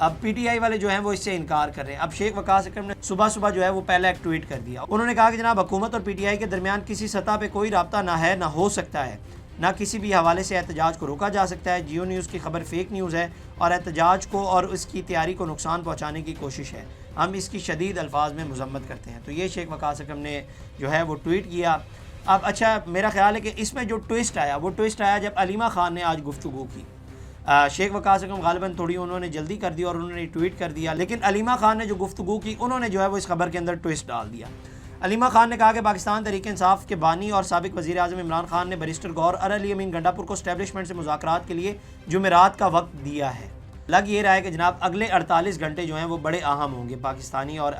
اب P T I والے جو ہیں وہ اس سے انکار کر رہے ہیں. اب شیخ وقاص اکرم نے صبح جو ہے وہ پہلا ایک ٹویٹ کر دیا. انہوں نے کہا کہ جناب حکومت اور پی ٹی آئی کے درمیان کسی سطح پہ کوئی رابطہ نہ ہے، نہ ہو سکتا ہے، نہ کسی بھی حوالے سے احتجاج کو روکا جا سکتا ہے. جیو نیوز کی خبر فیک نیوز ہے اور احتجاج کو اور اس کی تیاری کو نقصان پہنچانے کی کوشش ہے. ہم اس کی شدید الفاظ میں مذمت کرتے ہیں. تو یہ شیخ وقاص اکرم نے جو ہے وہ ٹویٹ کیا. اب اچھا میرا خیال ہے کہ اس میں جو ٹویسٹ آیا وہ ٹویسٹ آیا جب علیمہ خان نے آج گفتگو کی. شیخ وقاص اکرم غالباً تھوڑی انہوں نے جلدی کر دی اور انہوں نے ٹویٹ کر دیا، لیکن علیمہ خان نے جو گفتگو کی انہوں نے جو ہے وہ اس خبر کے اندر ٹویسٹ ڈال دیا. علیمہ خان نے کہا کہ پاکستان تحریک انصاف کے بانی اور سابق وزیر اعظم عمران خان نے بیرسٹر غور اور علی امین گنڈا پور کو اسٹیبلشمنٹ سے مذاکرات کے لیے جمعرات کا وقت دیا ہے. لگ یہ رہا ہے کہ جناب اگلے 48 گھنٹے جو ہیں وہ بڑے اہم ہوں گے پاکستانی اور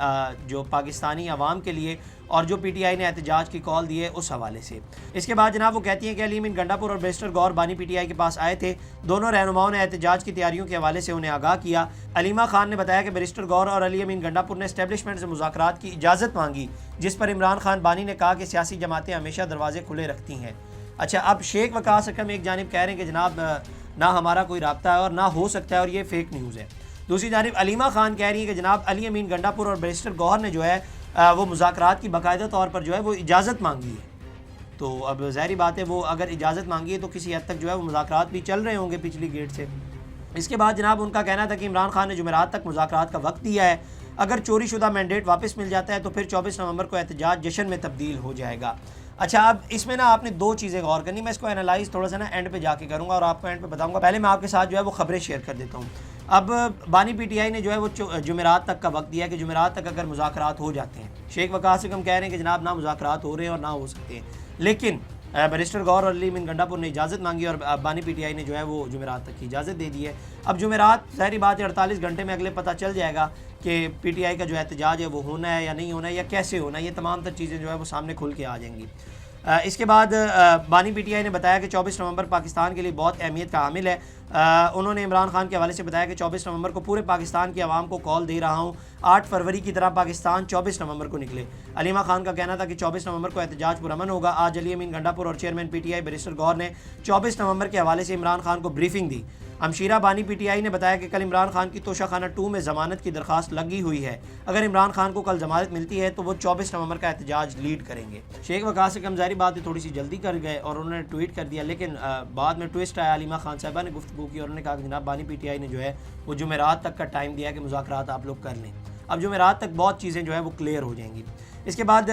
جو پاکستانی عوام کے لیے، اور جو پی ٹی آئی نے احتجاج کی کال دی ہے اس حوالے سے. اس کے بعد جناب وہ کہتی ہیں کہ علی امین گنڈا پور اور بیرسٹر غور بانی پی ٹی آئی کے پاس آئے تھے. دونوں رہنماؤں نے احتجاج کی تیاریوں کے حوالے سے انہیں آگاہ کیا. علیمہ خان نے بتایا کہ بیرسٹر غور اور علی امین گنڈا پور نے اسٹیبلشمنٹ سے مذاکرات کی اجازت مانگی، جس پر عمران خان بانی نے کہا کہ سیاسی جماعتیں ہمیشہ دروازے کھلے رکھتی ہیں. اچھا اب شیخ وقاص اکرم ایک جانب کہہ رہے ہیں کہ جناب نہ ہمارا کوئی رابطہ ہے اور نہ ہو سکتا ہے اور یہ فیک نیوز ہے. دوسری جانب علیمہ خان کہہ رہی ہیں کہ جناب علی امین گنڈا پور اور بیرسٹر غور نے جو ہے وہ مذاکرات کی باقاعدہ طور پر جو ہے وہ اجازت مانگی ہے. تو اب ظاہری بات ہے وہ اگر اجازت مانگی ہے تو کسی حد تک جو ہے وہ مذاکرات بھی چل رہے ہوں گے پچھلی گیٹ سے. اس کے بعد جناب ان کا کہنا تھا کہ عمران خان نے جمعرات تک مذاکرات کا وقت دیا ہے. اگر چوری شدہ مینڈیٹ واپس مل جاتا ہے تو پھر 24 نومبر کو احتجاج جشن میں تبدیل ہو جائے گا. اچھا اب اس میں نا آپ نے دو چیزیں غور کرنی. میں اس کو انالائز تھوڑا سا نا اینڈ پہ جا کے کروں گا اور آپ کو اینڈ پہ بتاؤں گا. پہلے میں آپ کے ساتھ جو ہے وہ خبریں شیئر کر دیتا ہوں. اب بانی پی ٹی آئی نے جو ہے وہ جمعرات تک کا وقت دیا کہ جمعرات تک اگر مذاکرات ہو جاتے ہیں. شیخ وقاص اکرم کہہ رہے ہیں کہ جناب نہ مذاکرات ہو رہے ہیں اور نہ ہو سکتے ہیں، لیکن بیرسٹر غور اور علی امین گنڈا پور نے اجازت مانگی اور بانی پی ٹی آئی نے جو ہے وہ جمعرات تک کی اجازت دے دی ہے. اب جمعرات ظاہری بات ہے 48 گھنٹے میں اگلے پتہ چل جائے گا کہ پی ٹی آئی کا جو احتجاج ہے وہ ہونا ہے یا نہیں ہونا ہے یا کیسے ہونا ہے. یہ تمام تر چیزیں جو ہے وہ سامنے کھل کے آ جائیں گی. اس کے بعد بانی پی ٹی آئی نے بتایا کہ 24 نومبر پاکستان کے لیے بہت اہمیت کا حامل ہے. انہوں نے عمران خان کے حوالے سے بتایا کہ 24 نومبر کو پورے پاکستان کی عوام کو کال دے رہا ہوں، 8 فروری کی طرح پاکستان 24 نومبر کو نکلے. علیمہ خان کا کہنا تھا کہ 24 نومبر کو احتجاج پرامن ہوگا. آج علی امین گنڈا پور اور chairman P T I barrister غور نے 24 نومبر کے حوالے سے عمران خان کو بریفنگ دی. ہمشیرہ بانی پی ٹی آئی نے بتایا کہ کل عمران خان کی توشہ خانہ 2 میں ضمانت کی درخواست لگی ہوئی ہے. اگر عمران خان کو کل ضمانت ملتی ہے تو وہ 24 نومبر کا احتجاج لیڈ کریں گے. شیخ وقاص اکرم ظاہری بات ہے تھوڑی سی جلدی کر گئے اور انہوں نے ٹویٹ کر دیا، لیکن بعد میں ٹویسٹ آیا. علیمہ خان صاحبہ نے گفتگو کی اور انہوں نے کہا کہ جناب بانی پی ٹی آئی نے جو ہے وہ جمعرات تک کا ٹائم دیا کہ مذاکرات آپ لوگ کر لیں. اب جمعرات تک بہت چیزیں جو ہے وہ کلیئر ہو جائیں گی. اس کے بعد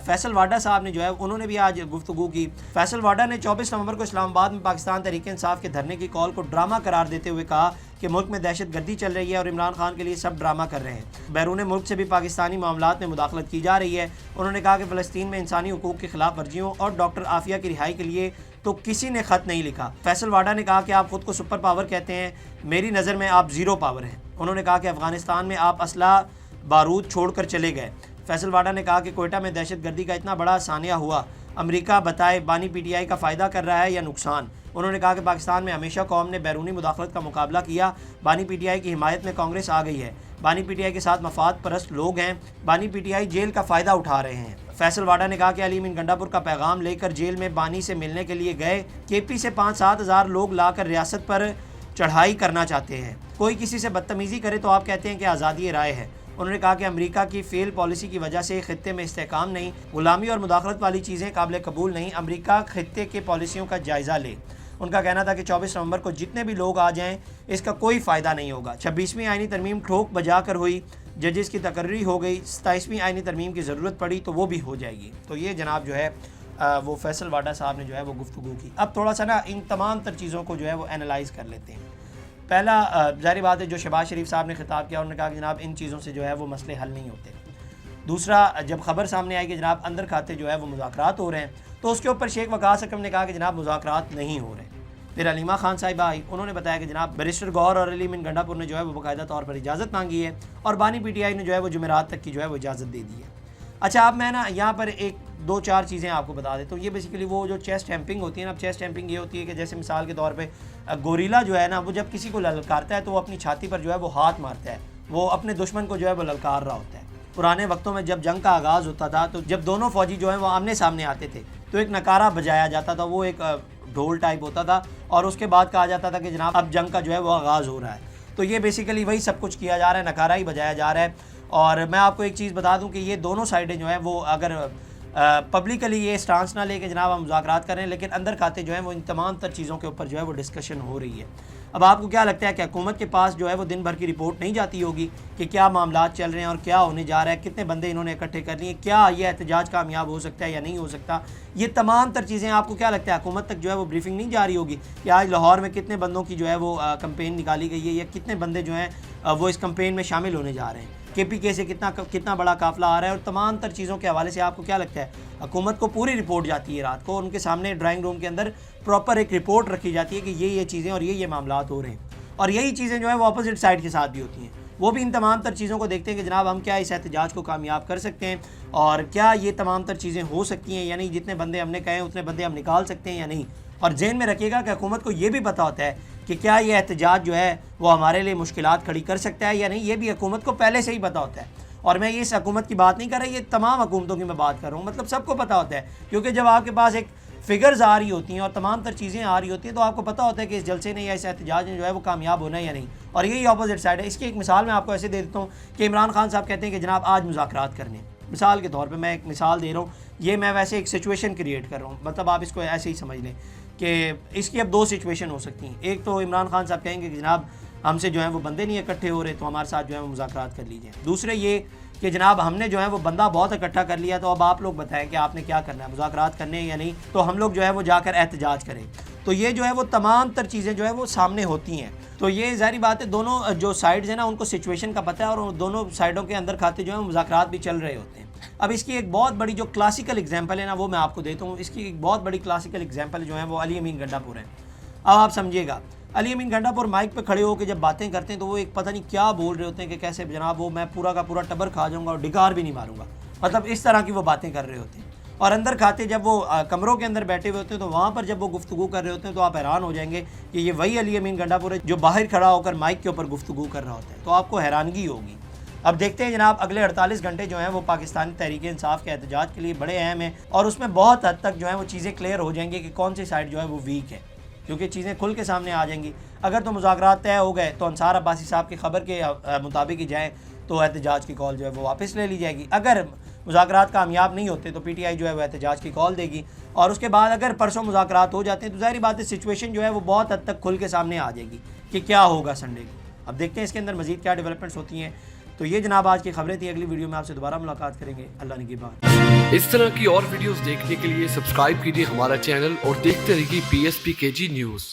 فیصل واڈا صاحب نے جو ہے انہوں نے بھی آج گفتگو کی. فیصل واڈا نے 24 نومبر کو اسلام آباد میں پاکستان تحریک انصاف کے دھرنے کی کال کو ڈرامہ قرار دیتے ہوئے کہا کہ ملک میں دہشت گردی چل رہی ہے اور عمران خان کے لیے سب ڈرامہ کر رہے ہیں. بیرون ملک سے بھی پاکستانی معاملات میں مداخلت کی جا رہی ہے. انہوں نے کہا کہ فلسطین میں انسانی حقوق کی خلاف ورزیوں اور ڈاکٹر عافیہ کی رہائی کے لیے تو کسی نے خط نہیں لکھا. فیصل واڈا نے کہا کہ آپ خود کو سپر پاور کہتے ہیں، میری نظر میں آپ زیرو پاور ہیں. انہوں نے کہا کہ افغانستان میں آپ اسلحہ بارود چھوڑ کر چلے گئے. فیصل واڈا نے کہا کہ کوئٹہ میں دہشت گردی کا اتنا بڑا سانحہ ہوا، امریکہ بتائے بانی پی ٹی آئی کا فائدہ کر رہا ہے یا نقصان. انہوں نے کہا کہ پاکستان میں ہمیشہ قوم نے بیرونی مداخلت کا مقابلہ کیا. بانی پی ٹی آئی کی حمایت میں کانگریس آ گئی ہے. بانی پی ٹی آئی کے ساتھ مفاد پرست لوگ ہیں. بانی پی ٹی آئی جیل کا فائدہ اٹھا رہے ہیں. فیصل واڈا نے کہا کہ علی امین گنڈا پور کا پیغام لے کر جیل میں بانی سے ملنے کے لیے گئے. کے پی سے 5-7 ہزار لوگ لا کر ریاست پر چڑھائی کرنا چاہتے ہیں. کوئی کسی سے بدتمیزی کرے تو آپ کہتے ہیں کہ آزادی رائے ہے. انہوں نے کہا کہ امریکہ کی فیل پالیسی کی وجہ سے خطے میں استحکام نہیں، غلامی اور مداخلت والی چیزیں قابل قبول نہیں. امریکہ خطے کے پالیسیوں کا جائزہ لے. ان کا کہنا تھا کہ 24 نومبر کو جتنے بھی لوگ آ جائیں اس کا کوئی فائدہ نہیں ہوگا. 26ویں آئینی ترمیم ٹھوک بجا کر ہوئی، ججز کی تقرری ہو گئی. 27ویں آئینی ترمیم کی ضرورت پڑی تو وہ بھی ہو جائے گی. تو یہ جناب جو ہے وہ فیصل واڈا صاحب نے جو ہے وہ گفتگو کی. اب تھوڑا سا نا ان تمام تر چیزوں کو جو ہے وہ انالائز کر لیتے ہیں. پہلا ظاہری بات ہے جو شہباز شریف صاحب نے خطاب کیا، انہوں نے کہا کہ جناب ان چیزوں سے جو ہے وہ مسئلے حل نہیں ہوتے. دوسرا جب خبر سامنے آئی کہ جناب اندر کھاتے جو ہے وہ مذاکرات ہو رہے ہیں تو اس کے اوپر شیخ وقاص اکرم نے کہا کہ جناب مذاکرات نہیں ہو رہے. پھر علیمہ خان صاحبہ آئی، انہوں نے بتایا کہ جناب بیرسٹر غور اور علی امین گنڈا پور نے جو ہے وہ باقاعدہ طور پر اجازت مانگی ہے اور بانی پی ٹی آئی نے جو ہے وہ جمعرات تک کی جو ہے وہ اجازت دے دی ہے. اچھا اب میں نا یہاں پر 1-2-4 چیزیں آپ کو بتا دیتا ہوں. یہ بیسیکلی وہ جو چیسٹ ہیمپنگ ہوتی ہے نا. اب چیسٹ ہیمپنگ یہ ہوتی ہے کہ جیسے مثال کے طور پہ گوریلا جو ہے نا وہ جب کسی کو للکارتا ہے تو وہ اپنی چھاتی پر جو ہے وہ ہاتھ مارتا ہے، وہ اپنے دشمن کو جو ہے وہ للکار رہا ہوتا ہے. پرانے وقتوں میں جب جنگ کا آغاز ہوتا تھا تو جب دونوں فوجی جو ہیں وہ آمنے سامنے آتے تھے تو ایک نکارہ بجایا جاتا تھا. وہ ایک ڈھول ٹائپ ہوتا تھا اور اس کے بعد کہا جاتا تھا کہ جناب اب جنگ کا جو ہے وہ آغاز ہو رہا ہے. تو یہ بیسیکلی وہی سب کچھ کیا جا رہا ہے، نکارہ ہی بجایا جا رہا ہے. اور میں آپ کو ایک چیز بتا دوں کہ یہ دونوں سائڈیں جو ہیں وہ اگر پبلکلی یہ سٹانس نہ لے کے جناب ہم مذاکرات کر رہے ہیں، لیکن اندر کھاتے جو ہیں وہ ان تمام تر چیزوں کے اوپر جو ہے وہ ڈسکشن ہو رہی ہے. اب آپ کو کیا لگتا ہے کہ حکومت کے پاس جو ہے وہ دن بھر کی رپورٹ نہیں جاتی ہوگی کہ کیا معاملات چل رہے ہیں اور کیا ہونے جا رہا ہے، کتنے بندے انہوں نے اکٹھے کر لیے، کیا یہ احتجاج کامیاب ہو سکتا ہے یا نہیں ہو سکتا؟ یہ تمام تر چیزیں آپ کو کیا لگتا ہے حکومت تک جو ہے وہ بریفنگ نہیں جاری ہوگی کہ آج لاہور میں کتنے بندوں کی جو ہے وہ کمپین نکالی گئی ہے یا کتنے بندے جو ہیں وہ اس کمپین میں شامل ہونے جا رہے ہیں، کے پی کے سے کتنا بڑا قافلہ آ رہا ہے، اور تمام تر چیزوں کے حوالے سے آپ کو کیا لگتا ہے حکومت کو پوری رپورٹ جاتی ہے رات کو، ان کے سامنے ڈرائنگ روم کے اندر پراپر ایک رپورٹ رکھی جاتی ہے کہ یہ چیزیں اور یہ معاملات ہو رہے ہیں. اور یہی چیزیں جو ہے وہ اپوزٹ سائڈ کے ساتھ بھی ہوتی ہیں، وہ بھی ان تمام تر چیزوں کو دیکھتے ہیں کہ جناب ہم کیا اس احتجاج کو کامیاب کر سکتے ہیں اور کیا یہ تمام تر چیزیں ہو سکتی ہیں، یعنی جتنے بندے ہم نے کہے اتنے بندے ہم نکال سکتے ہیں یا نہیں. اور ذہن میں رکھیے گا کہ حکومت کو یہ بھی پتہ ہوتا ہے کہ کیا یہ احتجاج جو ہے وہ ہمارے لیے مشکلات کھڑی کر سکتا ہے یا نہیں، یہ بھی حکومت کو پہلے سے ہی پتہ ہوتا ہے. اور میں اس حکومت کی بات نہیں کر رہا، یہ تمام حکومتوں کی میں بات کر رہا ہوں، مطلب سب کو پتہ ہوتا ہے، کیونکہ جب آپ کے پاس ایک فگرز آ رہی ہوتی ہیں اور تمام تر چیزیں آ رہی ہوتی ہیں تو آپ کو پتہ ہوتا ہے کہ اس جلسے نے یا اس احتجاج نے جو ہے وہ کامیاب ہونا ہے یا نہیں. اور یہی اپوزٹ سائڈ ہے. اس کی ایک مثال میں آپ کو ایسے دے دیتا ہوں کہ عمران خان صاحب کہتے ہیں کہ جناب آج مذاکرات کرنے، مثال کے طور پہ میں ایک مثال دے رہا ہوں، یہ میں ویسے ایک سچویشن کریٹ کر رہا ہوں، مطلب آپ اس کو ایسے ہی سمجھ لیں کہ اس کی اب دو سچویشن ہو سکتی ہیں. ایک تو عمران خان صاحب کہیں گے کہ جناب ہم سے جو ہے وہ بندے نہیں اکٹھے ہو رہے تو ہمارے ساتھ جو ہے وہ مذاکرات کر لیجیے. دوسرے یہ کہ جناب ہم نے جو ہے وہ بندہ بہت اکٹھا کر لیا تو اب آپ لوگ بتائیں کہ آپ نے کیا کرنا ہے، مذاکرات کرنے ہیں یا نہیں، تو ہم لوگ جو ہے وہ جا کر احتجاج کریں. تو یہ جو ہے وہ تمام تر چیزیں جو ہے وہ سامنے ہوتی ہیں. تو یہ ظاہری بات ہے دونوں جو سائڈز ہیں نا ان کو سچویشن کا پتہ ہے اور دونوں سائڈوں کے اندر کھاتے جو ہیں مذاکرات بھی چل رہے ہوتے ہیں. اب اس کی ایک بہت بڑی جو کلاسیکل ایگزامپل ہے نا وہ میں آپ کو دیتا ہوں. اس کی ایک بہت بڑی کلاسیکل ایگزامپل جو ہے وہ علی امین گنڈا پور ہے. اب آپ سمجھیے گا علی امین گنڈا پور مائک پہ کھڑے ہو کے جب باتیں کرتے ہیں تو وہ ایک پتہ نہیں کیا بول رہے ہوتے ہیں کہ کیسے جناب وہ میں پورا کا پورا ٹبر کھا جاؤں گا اور ڈکار بھی نہیں ماروں گا، مطلب اس طرح کی وہ باتیں کر رہے ہوتے ہیں. اور اندر کھاتے جب وہ کمروں کے اندر بیٹھے ہوئے ہوتے ہیں تو وہاں پر جب وہ گفتگو کر رہے ہوتے ہیں تو آپ حیران ہو جائیں گے کہ یہ وہی علی امین گنڈا پور ہے جو باہر کھڑا ہو کر مائک کے اوپر گفتگو کر رہا ہوتا ہے. تو آپ کو حیرانگی ہوگی. اب دیکھتے ہیں جناب اگلے 48 گھنٹے جو ہیں وہ پاکستانی تحریک انصاف کے احتجاج کے لیے بڑے اہم ہیں اور اس میں بہت حد تک جو ہے وہ چیزیں کلیئر ہو جائیں گی کہ کون سی سائڈ جو ہے وہ ویک ہے، کیونکہ چیزیں کھل کے سامنے آ جائیں گی. اگر تو مذاکرات طے ہو گئے تو انصار عباسی صاحب کی خبر کے مطابق ہی جائیں تو احتجاج کی کال جو ہے وہ واپس لے لی جائے گی. اگر مذاکرات کامیاب نہیں ہوتے تو پی ٹی آئی جو ہے وہ احتجاج کی کال دے گی، اور اس کے بعد اگر پرسوں مذاکرات ہو جاتے ہیں تو ظاہری بات ہے سچویشن جو ہے وہ بہت حد تک کھل کے سامنے آ جائے گی کہ کیا ہوگا سنڈے کو. اب دیکھتے ہیں اس کے اندر مزید کیا ڈیولپمنٹس ہوتی ہیں. تو یہ جناب آج کی خبریں تھیں. اگلی ویڈیو میں آپ سے دوبارہ ملاقات کریں گے. اللہ نگہبان. اس طرح کی اور ویڈیوز دیکھنے کے لیے سبسکرائب کیجیے ہمارا چینل اور دیکھتے رہیے PSPKG نیوز.